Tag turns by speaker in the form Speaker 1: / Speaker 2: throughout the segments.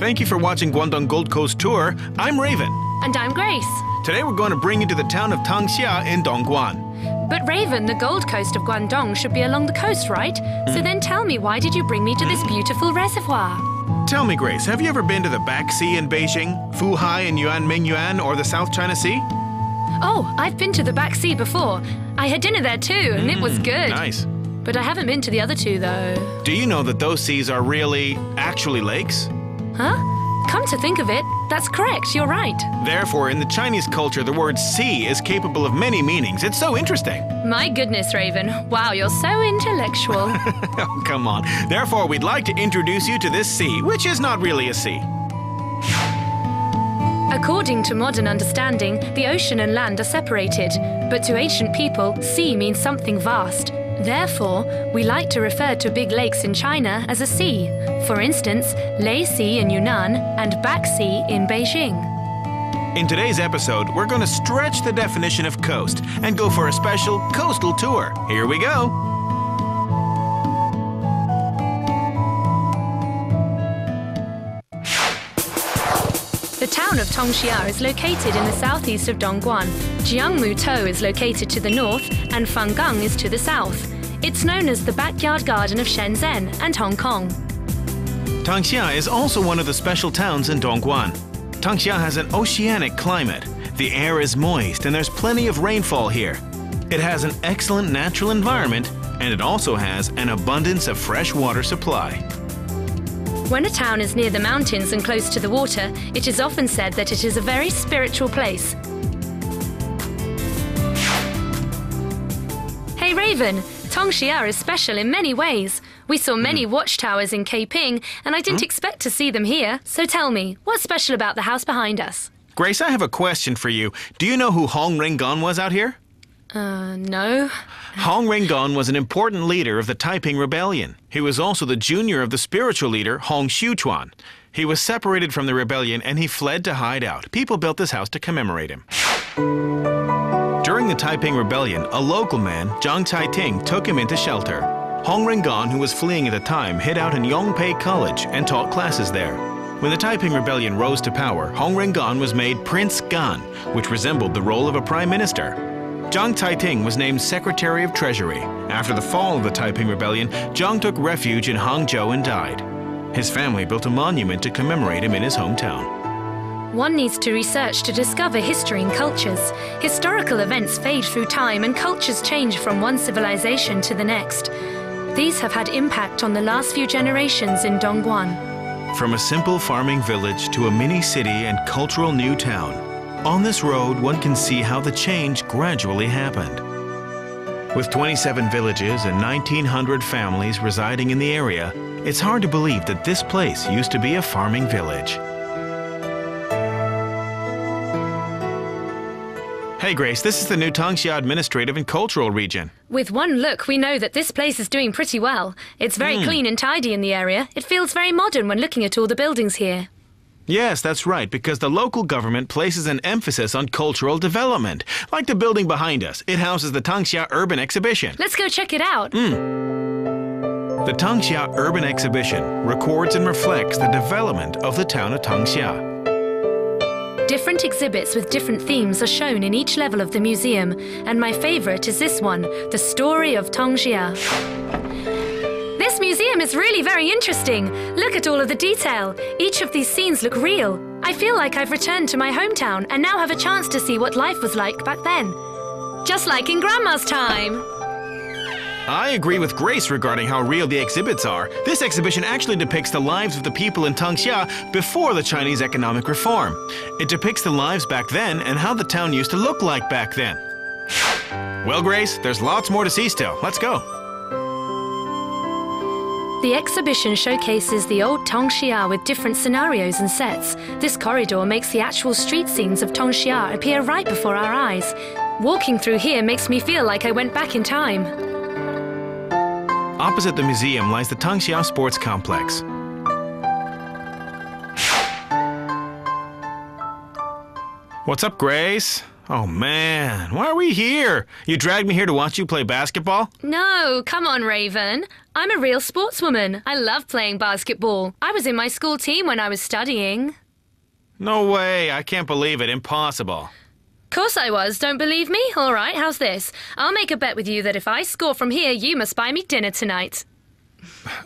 Speaker 1: Thank you for watching Guangdong Gold Coast Tour. I'm Raven.
Speaker 2: And I'm Grace.
Speaker 1: Today we're going to bring you to the town of Tangxia in Dongguan.
Speaker 2: But Raven, the Gold Coast of Guangdong should be along the coast, right? So then tell me, why did you bring me to this beautiful reservoir?
Speaker 1: Tell me, Grace, have you ever been to the Back Sea in Beijing, Fuhai in Yuanmingyuan, or the South China Sea?
Speaker 2: Oh, I've been to the Back Sea before. I had dinner there too, and it was good.
Speaker 1: Nice.
Speaker 2: But I haven't been to the other two, though.
Speaker 1: Do you know that those seas are actually lakes?
Speaker 2: Huh? Come to think of it, that's correct, you're right.
Speaker 1: Therefore, in the Chinese culture, the word sea is capable of many meanings. It's so interesting.
Speaker 2: My goodness, Raven. Wow, you're so intellectual.
Speaker 1: Oh, come on. Therefore, we'd like to introduce you to this sea, which is not really a sea.
Speaker 2: According to modern understanding, the ocean and land are separated. But to ancient people, sea means something vast. Therefore, we like to refer to big lakes in China as a sea. For instance, Lei Sea in Yunnan and Back Sea in Beijing.
Speaker 1: In today's episode, we're going to stretch the definition of coast and go for a special coastal tour. Here we go.
Speaker 2: The town of Tongxia is located in the southeast of Dongguan. Jiangmutou is located to the north and Fangang is to the south. It's known as the backyard garden of Shenzhen and Hong Kong.
Speaker 1: Tangxia is also one of the special towns in Dongguan. Tangxia has an oceanic climate. The air is moist and there's plenty of rainfall here. It has an excellent natural environment and it also has an abundance of fresh water supply.
Speaker 2: When a town is near the mountains and close to the water, it is often said that it is a very spiritual place. Hey Raven, Tongxia is special in many ways. We saw many watchtowers in Keiping, and I didn't expect to see them here. So tell me, what's special about the house behind us?
Speaker 1: Grace, I have a question for you. Do you know who Hong Rengan was out here?
Speaker 2: No.
Speaker 1: Hong Rengan was an important leader of the Taiping Rebellion. He was also the junior of the spiritual leader Hong Xiuquan. He was separated from the rebellion and he fled to hide out. People built this house to commemorate him. During the Taiping Rebellion, a local man, Zhang Caiting, took him into shelter. Hong Rengan, who was fleeing at the time, hid out in Yongpei College and taught classes there. When the Taiping Rebellion rose to power, Hong Rengan was made Prince Gan, which resembled the role of a prime minister. Zhang Caiting was named Secretary of Treasury. After the fall of the Taiping Rebellion, Zhang took refuge in Hangzhou and died. His family built a monument to commemorate him in his hometown.
Speaker 2: One needs to research to discover history and cultures. Historical events fade through time and cultures change from one civilization to the next. These have had impact on the last few generations in Dongguan.
Speaker 1: From a simple farming village to a mini city and cultural new town, on this road one can see how the change gradually happened. With 27 villages and 1,900 families residing in the area, it's hard to believe that this place used to be a farming village. Hey Grace, this is the new Tangxia Administrative and Cultural Region.
Speaker 2: With one look, we know that this place is doing pretty well. It's very clean and tidy in the area. It feels very modern when looking at all the buildings here.
Speaker 1: Yes, that's right, because the local government places an emphasis on cultural development. Like the building behind us, it houses the Tangxia Urban Exhibition.
Speaker 2: Let's go check it out.
Speaker 1: The Tangxia Urban Exhibition records and reflects the development of the town of Tangxia.
Speaker 2: Different exhibits with different themes are shown in each level of the museum, and my favorite is this one, The Story of Tangxia. This museum is really very interesting. Look at all of the detail. Each of these scenes look real. I feel like I've returned to my hometown and now have a chance to see what life was like back then. Just like in Grandma's time.
Speaker 1: I agree with Grace regarding how real the exhibits are. This exhibition actually depicts the lives of the people in Tangxia before the Chinese economic reform. It depicts the lives back then and how the town used to look like back then. Well, Grace, there's lots more to see still. Let's go.
Speaker 2: The exhibition showcases the old Tongxia with different scenarios and sets. This corridor makes the actual street scenes of Tongxia appear right before our eyes. Walking through here makes me feel like I went back in time.
Speaker 1: Opposite the museum lies the Tangxia Sports Complex. What's up, Grace? Oh man, why are we here? You dragged me here to watch you play basketball?
Speaker 2: No, come on, Raven. I'm a real sportswoman. I love playing basketball. I was in my school team when I was studying.
Speaker 1: No way. I can't believe it. Impossible.
Speaker 2: Course I was. Don't believe me? All right, how's this? I'll make a bet with you that if I score from here, you must buy me dinner tonight.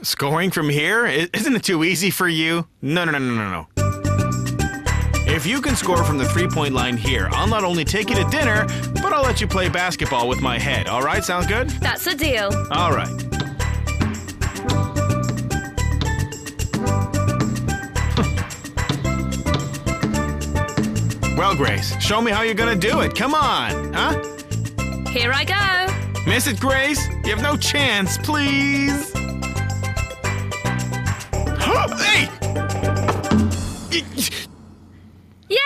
Speaker 1: Scoring from here? Isn't it too easy for you? No. If you can score from the three-point line here, I'll not only take you to dinner, but I'll let you play basketball with my head. All right, sound good?
Speaker 2: That's a deal.
Speaker 1: All right. Well, Grace, show me how you're gonna do it. Come on, huh?
Speaker 2: Here I go.
Speaker 1: Miss it, Grace? You have no chance, please. Hey!
Speaker 2: Yay!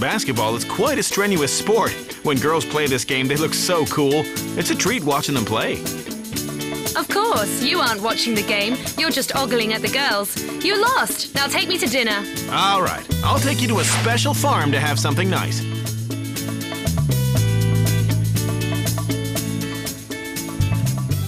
Speaker 1: Basketball is quite a strenuous sport. When girls play this game, they look so cool. It's a treat watching them play.
Speaker 2: Of course, you aren't watching the game. You're just ogling at the girls. You lost. Now take me to dinner.
Speaker 1: All right. I'll take you to a special farm to have something nice.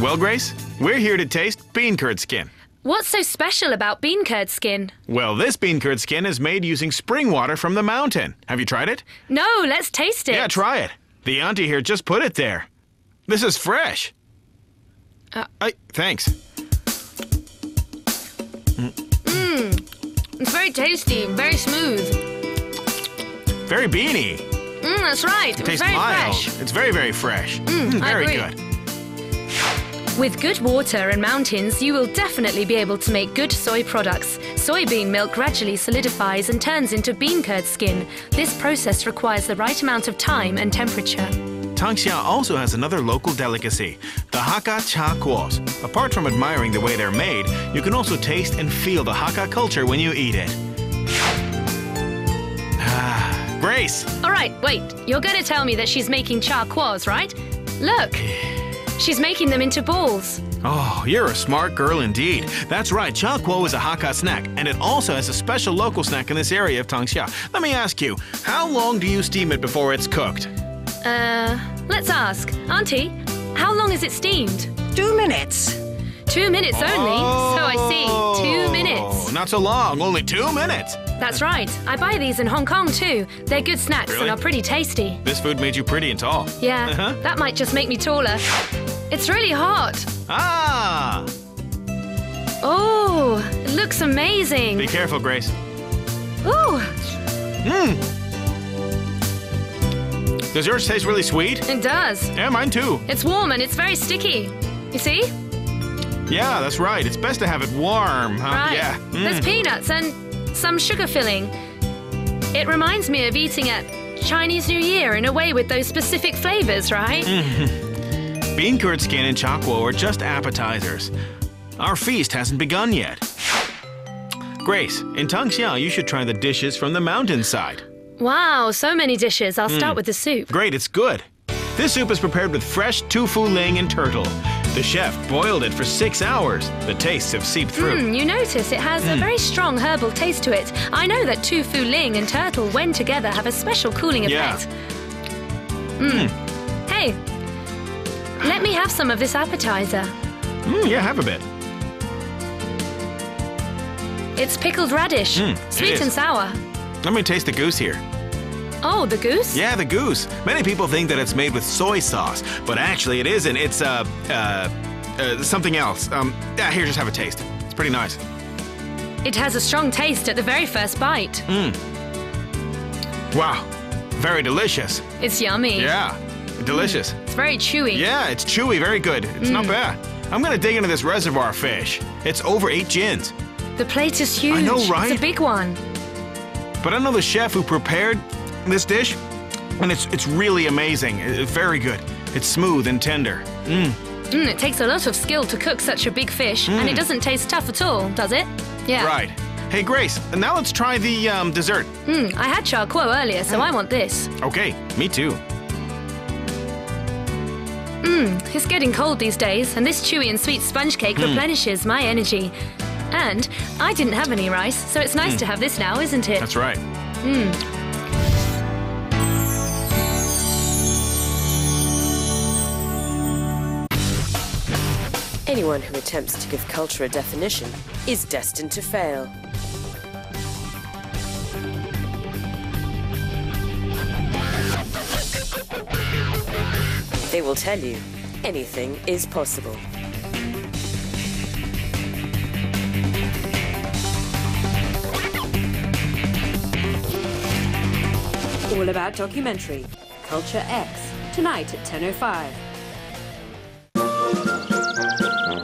Speaker 1: Well, Grace, we're here to taste bean curd skin.
Speaker 2: What's so special about bean curd skin?
Speaker 1: Well, this bean curd skin is made using spring water from the mountain. Have you tried it?
Speaker 2: No, let's taste it.
Speaker 1: Yeah, try it. The auntie here just put it there. This is fresh. Thanks.
Speaker 2: It's very tasty, very smooth.
Speaker 1: Very beany.
Speaker 2: That's right.
Speaker 1: It tastes
Speaker 2: very
Speaker 1: mild.
Speaker 2: fresh.
Speaker 1: It's very, very fresh. Very good.
Speaker 2: With good water and mountains, you will definitely be able to make good soy products. Soybean milk gradually solidifies and turns into bean curd skin. This process requires the right amount of time and temperature.
Speaker 1: Tangxia also has another local delicacy, the Hakka cha kuos. Apart from admiring the way they're made, you can also taste and feel the Hakka culture when you eat it. Grace!
Speaker 2: All right, wait. You're going to tell me that she's making cha kuos, right? Look! She's making them into balls.
Speaker 1: Oh, you're a smart girl indeed. That's right, cha kuo is a Hakka snack, and it also has a special local snack in this area of Tangxia. Let me ask you, how long do you steam it before it's cooked?
Speaker 2: Let's ask. Auntie, how long is it steamed?
Speaker 3: 2 minutes.
Speaker 2: 2 minutes only? So I see. 2 minutes.
Speaker 1: Not so long, only 2 minutes.
Speaker 2: That's right. I buy these in Hong Kong too. They're good snacks
Speaker 1: Really?
Speaker 2: and are pretty tasty.
Speaker 1: This food made you pretty and tall.
Speaker 2: Yeah, that might just make me taller. It's really hot.
Speaker 1: Ah!
Speaker 2: Oh, it looks amazing.
Speaker 1: Be careful, Grace.
Speaker 2: Ooh,
Speaker 1: Does yours taste really sweet?
Speaker 2: it does.
Speaker 1: Yeah, mine too.
Speaker 2: It's warm and it's very sticky. You see?
Speaker 1: Yeah, that's right. It's best to have it warm. Huh?
Speaker 2: Right.
Speaker 1: Yeah.
Speaker 2: There's peanuts and some sugar filling. It reminds me of eating at Chinese New Year in a way with those specific flavors, right?
Speaker 1: Bean curd skin and cha kuo are just appetizers. Our feast hasn't begun yet. Grace, in Tangxia, you should try the dishes from the mountainside.
Speaker 2: Wow, so many dishes. I'll start with the soup.
Speaker 1: Great, it's good. This soup is prepared with fresh tofu ling and turtle. The chef boiled it for 6 hours. The tastes have seeped through.
Speaker 2: You notice it has a very strong herbal taste to it. I know that tofu ling and turtle, when together, have a special cooling
Speaker 1: Yeah.
Speaker 2: effect. Hey, let me have some of this appetizer.
Speaker 1: Yeah, have a bit.
Speaker 2: It's pickled radish,
Speaker 1: it
Speaker 2: sweet
Speaker 1: is.
Speaker 2: and sour.
Speaker 1: Let me taste the goose here.
Speaker 2: Oh, the goose?
Speaker 1: Yeah, the goose. Many people think that it's made with soy sauce, but actually it isn't. It's, something else. Yeah, here, just have a taste. It's pretty nice.
Speaker 2: It has a strong taste at the very first bite.
Speaker 1: Wow. Very delicious.
Speaker 2: It's yummy.
Speaker 1: Yeah. Delicious.
Speaker 2: It's very chewy.
Speaker 1: Yeah, it's chewy. Very good. It's not bad. I'm gonna dig into this reservoir fish. It's over 8 gins.
Speaker 2: The plate is huge.
Speaker 1: I know, right?
Speaker 2: It's a big one.
Speaker 1: But I know the chef who prepared this dish, and it's really amazing. It's very good. It's smooth and tender.
Speaker 2: It takes a lot of skill to cook such a big fish, and it doesn't taste tough at all, does it? Yeah.
Speaker 1: Right. Hey, Grace, now let's try the dessert.
Speaker 2: I had char kuo earlier, so I want this.
Speaker 1: Okay, me too.
Speaker 2: It's getting cold these days, and this chewy and sweet sponge cake replenishes my energy. And I didn't have any rice, so it's nice to have this now, isn't it?
Speaker 1: That's right.
Speaker 3: Anyone who attempts to give culture a definition is destined to fail. They will tell you anything is possible. All About Documentary, Culture X, tonight at 10:05.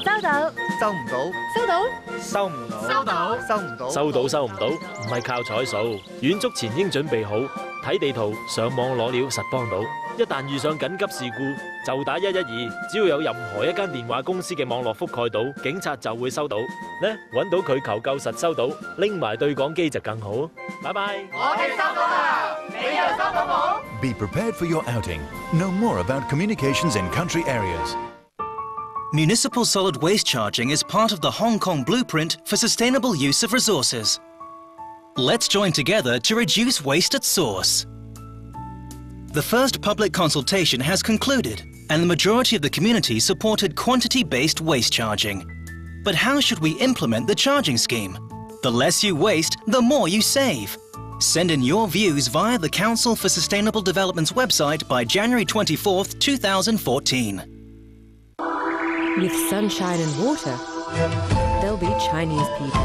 Speaker 4: 收到，
Speaker 5: 收唔到，
Speaker 4: 收到，
Speaker 5: 收唔到，
Speaker 4: 收到，
Speaker 5: 收唔到，
Speaker 6: 收到收唔到，唔係靠彩數。遠足前應準備好，睇地圖、上網攞料實幫到。一旦遇上緊急事故，就打112，只要有任何一間電話公司嘅網絡覆蓋到，警察就會收到。呢，揾到佢求救實收到，拎埋對講機就更好。拜拜。
Speaker 5: 我哋收到啦，你又收到冇？
Speaker 7: Be prepared for your outing. Know more about communications in country areas.
Speaker 8: Municipal solid waste charging is part of the Hong Kong blueprint for sustainable use of resources. Let's join together to reduce waste at source. The first public consultation has concluded, and the majority of the community supported quantity-based waste charging. But how should we implement the charging scheme? The less you waste, the more you save. Send in your views via the Council for Sustainable Development's website by January 24th, 2014.
Speaker 3: With sunshine and water, there'll be Chinese people.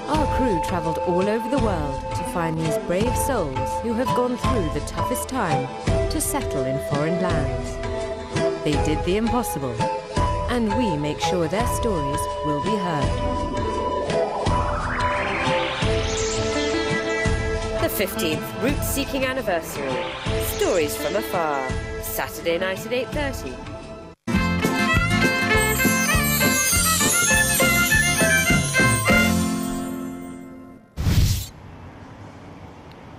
Speaker 3: Our crew travelled all over the world to find these brave souls who have gone through the toughest time to settle in foreign lands. They did the impossible, and we make sure their stories will be heard. The 15th Route-Seeking Anniversary. Stories from Afar. Saturday night at 8:30.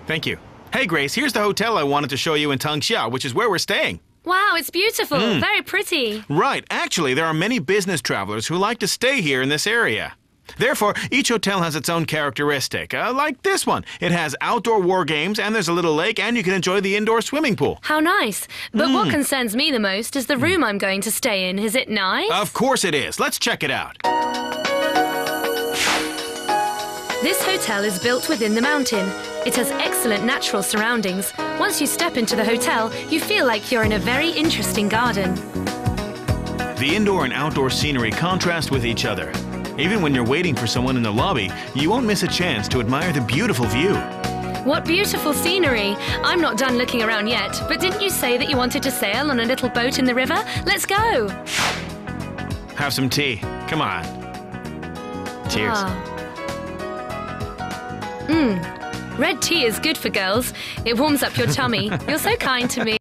Speaker 1: Thank you. Hey, Grace, here's the hotel I wanted to show you in Tangxia, which is where we're staying.
Speaker 2: Wow, it's beautiful. Very pretty.
Speaker 1: Right. Actually, there are many business travelers who like to stay here in this area. Therefore, each hotel has its own characteristic, like this one. It has outdoor war games, and there's a little lake, and you can enjoy the indoor swimming pool.
Speaker 2: How nice. But what concerns me the most is the room I'm going to stay in. Is it nice?
Speaker 1: Of course it is. Let's check it out.
Speaker 2: This hotel is built within the mountain. It has excellent natural surroundings. Once you step into the hotel, you feel like you're in a very interesting garden.
Speaker 1: The indoor and outdoor scenery contrast with each other. Even when you're waiting for someone in the lobby, you won't miss a chance to admire the beautiful view.
Speaker 2: What beautiful scenery. I'm not done looking around yet, but didn't you say that you wanted to sail on a little boat in the river? Let's go.
Speaker 1: Have some tea. Come on. Cheers.
Speaker 2: Red tea is good for girls. It warms up your tummy. You're so kind to me.